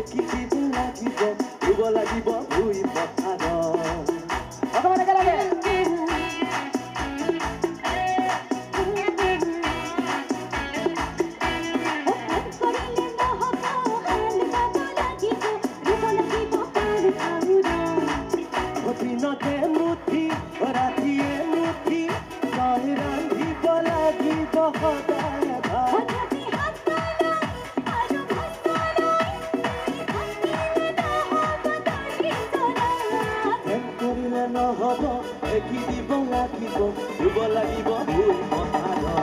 দেখি দিব লাগিব ধুব লাগিব ভুই পথাৰত অকমান একেলগে দিনতে মুঠি ৰাতিয়ে মুঠি তই ৰান্ধিব লাগিব সদায় ভাত কৰিলে নহ'ব দেখি দিব লাগিব ধুব লাগিব ভুই পথাৰত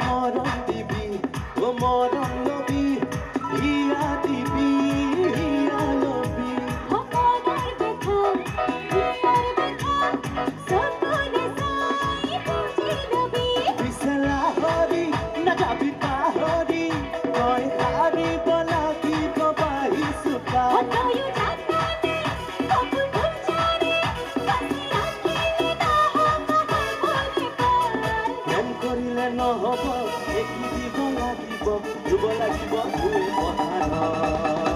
মৰম দিবি মৰম লবি হিয়া দিবি হিয়া লবি পিছেলা হৰি নাযাবি পাহৰি তই হাৰিব লাগিব বাঢ়ি চোকা কৰিলে নহ'ব দেখি দিব লাগিব ধুব লাগিব ভুই পথাৰত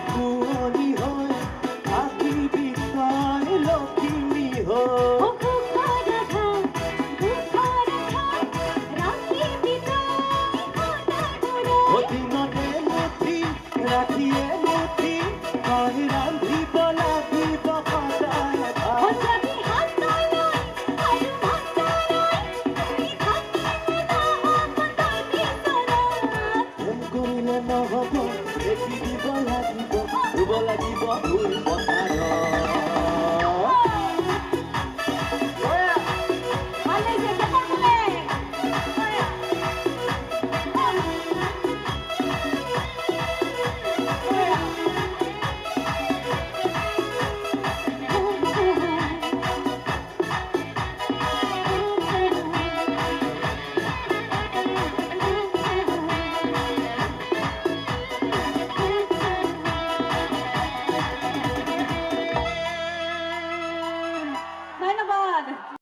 কুঁৱলী হৈ থাকিবি তই লখিমী হৈ দিনতে মুঠি ৰাতিয়ে মুঠি তই ৰান্ধিব লাগিব সদায় ভাত কৰিলে নহ'ব দেখি দিব লাগিব ধুব লাগিব ভুই পথাৰত